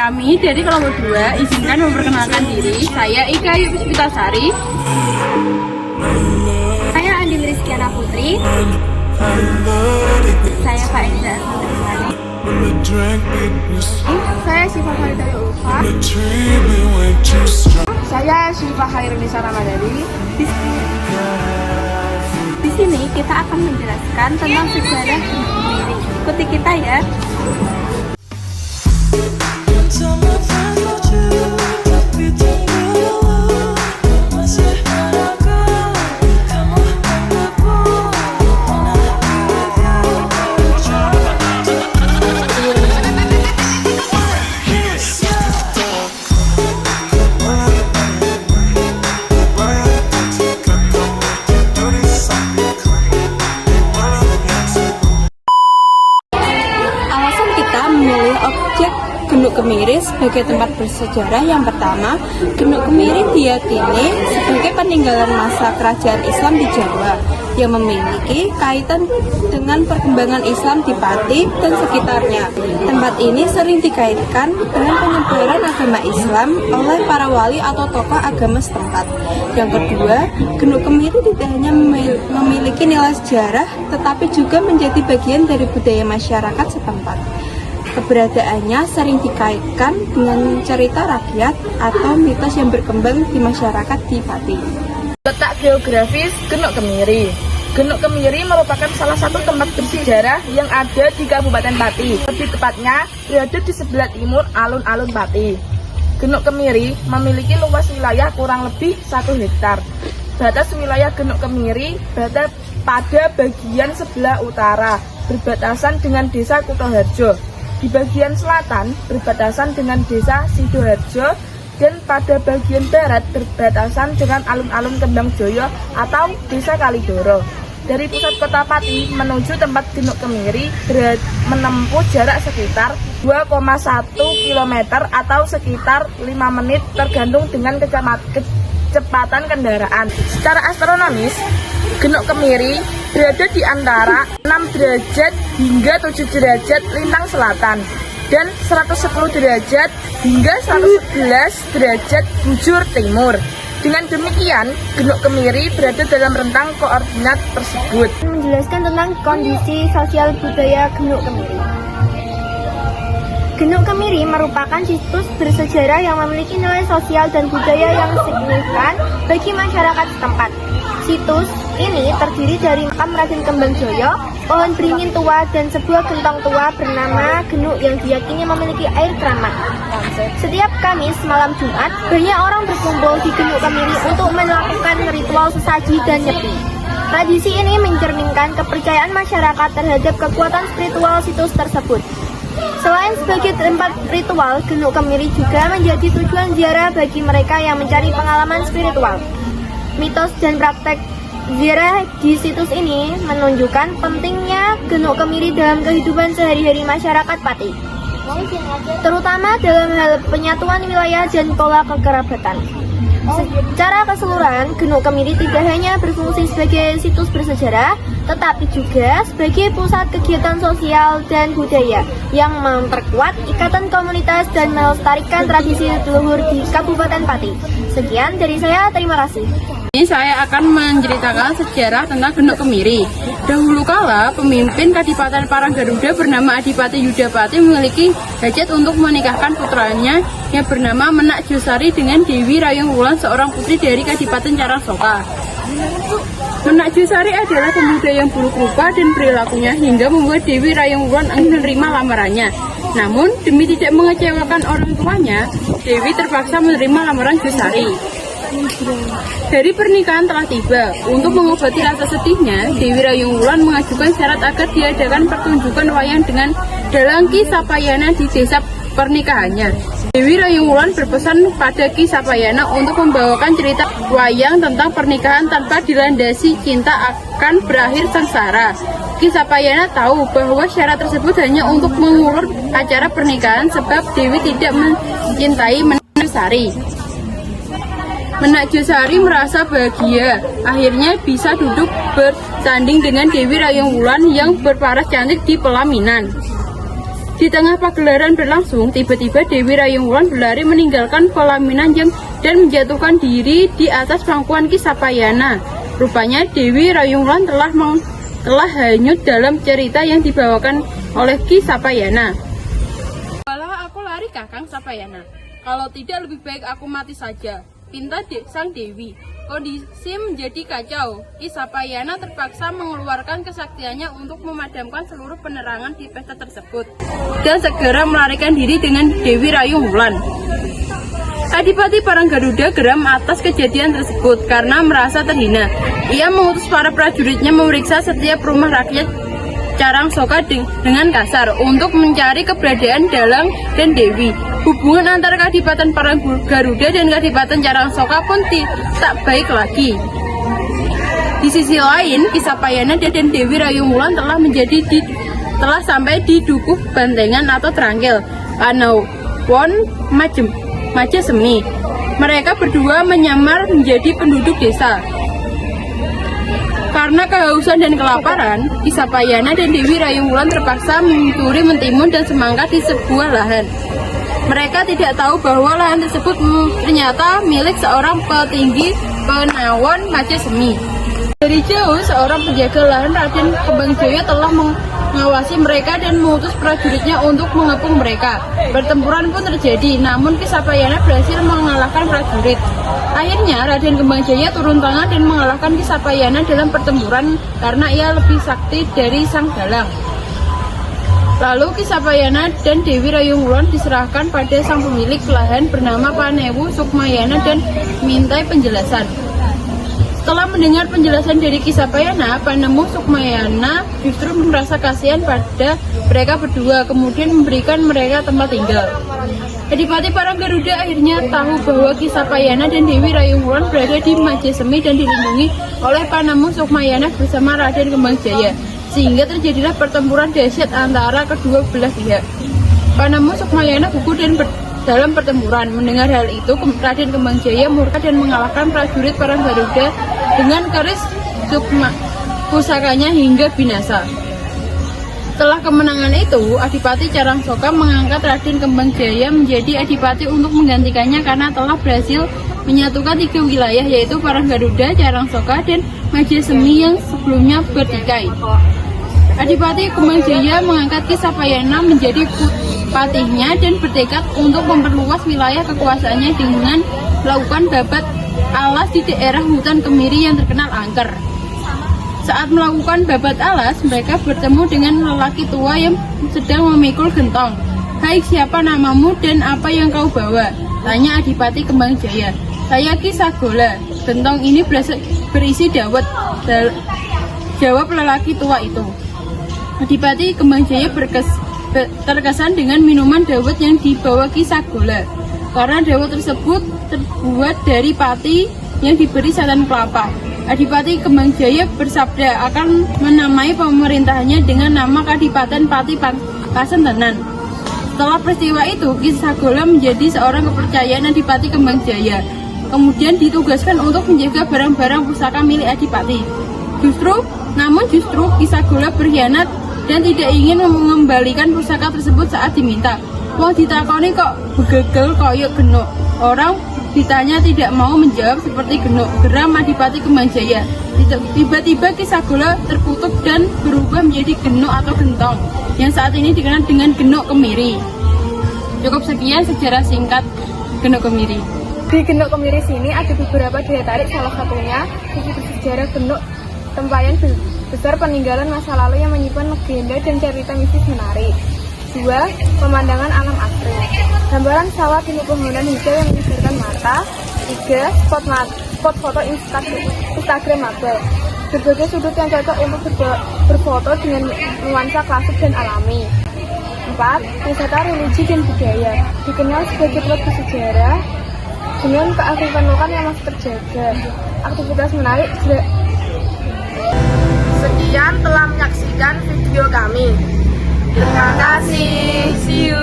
Kami dari kelompok 2 izinkan memperkenalkan diri. Saya Ika Puspitasari. Saya Andin Rizkyana Putri. Saya Faida Asmani. Saya Syifa Faridaya Ulfa. Saya Syifa Hairunisa Ramadhani. Di sini kita akan menjelaskan tentang sejarah gunung Kemiri. Ikuti kita ya. Alasan kita memilih objek Gunung Kemiri sebagai tempat bersejarah yang pertama, Gunung Kemiri diyakini sebagai peninggalan masa kerajaan Islam di Jawa yang memiliki kaitan dengan perkembangan Islam di Pati dan sekitarnya. Tempat ini sering dikaitkan dengan penyebaran agama Islam oleh para wali atau tokoh agama setempat. Yang kedua, Gunung Kemiri tidak hanya memiliki nilai sejarah, tetapi juga menjadi bagian dari budaya masyarakat setempat. Keberadaannya sering dikaitkan dengan cerita rakyat atau mitos yang berkembang di masyarakat di Pati. Letak geografis Gunung Kemiri. Gunung Kemiri merupakan salah satu tempat bersejarah yang ada di Kabupaten Pati. Lebih tepatnya, berada di sebelah timur alun-alun Pati. Gunung Kemiri memiliki luas wilayah kurang lebih 1 hektar. Batas wilayah Gunung Kemiri berada pada bagian sebelah utara, berbatasan dengan Desa Kutoharjo. Di bagian selatan berbatasan dengan Desa Sidoharjo dan pada bagian barat berbatasan dengan alun-alun Kembangjoyo atau Desa Kalidoro. Dari pusat kota Pati menuju tempat Gunung Kemiri menempuh jarak sekitar 2,1 km atau sekitar 5 menit tergantung dengan kecepatan kendaraan. Secara astronomis, Gunung Kemiri berada di antara 6 derajat hingga 7 derajat lintang selatan dan 110 derajat hingga 111 derajat bujur timur. Dengan demikian, Gunung Kemiri berada dalam rentang koordinat tersebut. Menjelaskan tentang kondisi sosial budaya Gunung Kemiri. Gunung Kemiri merupakan situs bersejarah yang memiliki nilai sosial dan budaya yang signifikan bagi masyarakat setempat. Situs ini terdiri dari makam Raden Kembangjoyo, pohon beringin tua, dan sebuah gentong tua bernama Genuk yang diyakini memiliki air keramat. Setiap Kamis malam Jumat, banyak orang berkumpul di Gunung Kemiri untuk melakukan ritual sesaji dan nyepi. Tradisi ini mencerminkan kepercayaan masyarakat terhadap kekuatan spiritual situs tersebut. Selain sebagai tempat ritual, Gunung Kemiri juga menjadi tujuan ziarah bagi mereka yang mencari pengalaman spiritual. Mitos dan praktek ziarah di situs ini menunjukkan pentingnya Gunung Kemiri dalam kehidupan sehari-hari masyarakat Pati, terutama dalam hal penyatuan wilayah dan pola kekerabatan. Secara keseluruhan, Gunung Kemiri tidak hanya berfungsi sebagai situs bersejarah, tetapi juga sebagai pusat kegiatan sosial dan budaya yang memperkuat ikatan komunitas dan melestarikan tradisi leluhur di Kabupaten Pati. Sekian dari saya, terima kasih. Ini saya akan menceritakan sejarah tentang Gunung Kemiri. Dahulu kala, pemimpin Kadipaten Paranggaruda bernama Adipati Yudapati memiliki hajat untuk menikahkan putranya yang bernama Menak Josari dengan Dewi Rayung Wulan, seorang putri dari Kadipaten Carangsoka. Menak Josari adalah pemuda yang buruk rupa dan perilakunya hingga membuat Dewi Rayung Wulan enggan menerima lamarannya. Namun, demi tidak mengecewakan orang tuanya, Dewi terpaksa menerima lamaran Josari. Dari pernikahan telah tiba, untuk mengobati rasa sedihnya, Dewi Rayung Wulan mengajukan syarat agar diadakan pertunjukan wayang dengan dalang Ki Sapayana di desa pernikahannya. Dewi Rayung Wulan berpesan pada Ki Sapayana untuk membawakan cerita wayang tentang pernikahan tanpa dilandasi cinta akan berakhir sengsara. Ki Sapayana tahu bahwa syarat tersebut hanya untuk mengulur acara pernikahan sebab Dewi tidak mencintai Menak Josari. Menak Josari merasa bahagia, akhirnya bisa duduk bersanding dengan Dewi Rayung Wulan yang berparas cantik di pelaminan. Di tengah pagelaran berlangsung, tiba-tiba Dewi Rayung Wulan berlari meninggalkan pelaminan dan menjatuhkan diri di atas pangkuan Ki Sapayana. Rupanya Dewi Rayung Wulan telah hanyut dalam cerita yang dibawakan oleh Ki Sapayana. Walah aku lari Kakang Sapayana. Kalau tidak lebih baik aku mati saja, pinta sang Dewi. Kondisi menjadi kacau. Ki Sapayana terpaksa mengeluarkan kesaktiannya untuk memadamkan seluruh penerangan di pesta tersebut dan segera melarikan diri dengan Dewi Rayung Wulan. Adipati Paranggaruda geram atas kejadian tersebut karena merasa terhina. Ia mengutus para prajuritnya memeriksa setiap rumah rakyat Carangsoka dengan kasar untuk mencari keberadaan Dalang dan Dewi. Hubungan antara Kadipaten Paranggaruda dan Kadipaten Carangsoka pun tak baik lagi. Di sisi lain, Ki Sapayana dan Dewi Rayung Wulan telah sampai di Dukuh Bantengan atau Trangkil, Panawon, Majesemi. Mereka berdua menyamar menjadi penduduk desa. Karena kehausan dan kelaparan, Ki Sapayana dan Dewi Rayung Wulan terpaksa mencuri mentimun dan semangka di sebuah lahan. Mereka tidak tahu bahwa lahan tersebut ternyata milik seorang petinggi Panawon Majesemi. Dari jauh, seorang penjaga lahan Raden Kembangjaya telah mengawasi mereka dan mengutus prajuritnya untuk mengepung mereka. Pertempuran pun terjadi, namun Ki Sapayana berhasil mengalahkan prajurit. Akhirnya Raden Kembangjaya turun tangan dan mengalahkan Ki Sapayana dalam pertempuran karena ia lebih sakti dari sang dalang. Lalu Ki Sapayana dan Dewi Rayung Wulan diserahkan pada sang pemilik lahan bernama Panewu Sukmayana dan mintai penjelasan. Setelah mendengar penjelasan dari Ki Sapayana, Panewu Sukmayana justru merasa kasihan pada mereka berdua, kemudian memberikan mereka tempat tinggal. Adipati Paranggaruda akhirnya tahu bahwa Ki Sapayana dan Dewi Rayung Wulan berada di Majesemi dan dilindungi oleh Panewu Sukmayana bersama Raden Kembangjaya, sehingga terjadilah pertempuran dahsyat antara kedua belah pihak. Panewu Sukmayana gugur dalam pertempuran. Mendengar hal itu, Raden Kembangjaya murka dan mengalahkan prajurit Paranggaruda dengan keris pusakanya hingga binasa. Setelah kemenangan itu, Adipati Carangsoka mengangkat Raden Kembangjaya menjadi adipati untuk menggantikannya karena telah berhasil menyatukan 3 wilayah, yaitu Paranggaruda, Carangsoka, dan Majesemi yang sebelumnya bertikai. Adipati Kembangjaya mengangkat Ki Sapayana menjadi patihnya dan bertekad untuk memperluas wilayah kekuasaannya dengan melakukan babat alas di daerah hutan kemiri yang terkenal angker. Saat melakukan babat alas, mereka bertemu dengan lelaki tua yang sedang memikul gentong. "Hai, siapa namamu dan apa yang kau bawa?" tanya Adipati Kembangjaya. "Saya Ki Sagola. Gentong ini berisi dawet," jawab lelaki tua itu. Adipati Kembangjaya terkesan dengan minuman dawet yang dibawa Ki Sagola, karena dawet tersebut terbuat dari pati yang diberi santan kelapa. Adipati Kembangjaya bersabda akan menamai pemerintahannya dengan nama Kadipaten Pati Kasentenan. Setelah peristiwa itu, Ki Sagola menjadi seorang kepercayaan Adipati Kembangjaya, kemudian ditugaskan untuk menjaga barang-barang pusaka milik Adipati. Namun justru Ki Sagola berkhianat dan tidak ingin mengembalikan pusaka tersebut saat diminta. Wong ditakoni kok begegel koyok genuk. Orang ditanya tidak mau menjawab seperti genuk. Geram Adipati Kembangjaya. Tiba-tiba Ki Sagola terkutuk dan berubah menjadi genuk atau gentong, yang saat ini dikenal dengan Genuk Kemiri. Cukup sekian sejarah singkat Genuk Kemiri. Di Genuk Kemiri sini ada beberapa daya tarik, salah satunya sisi bersejarah Genuk, tempayan besar peninggalan masa lalu yang menyimpan legenda dan cerita mistis menarik. 2. Pemandangan alam asri, gambaran sawah penuh pepohonan hijau yang menyegarkan mata. 3. Spot foto instagramable, berbagai sudut yang cocok untuk berfoto dengan nuansa klasik dan alami. 4. Wisata religi dan budaya, dikenal sebagai tempat bersejarah dengan kearifan lokal yang masih terjaga. Aktivitas menarik. Sekian telah menyaksikan video kami. Terima kasih. See you.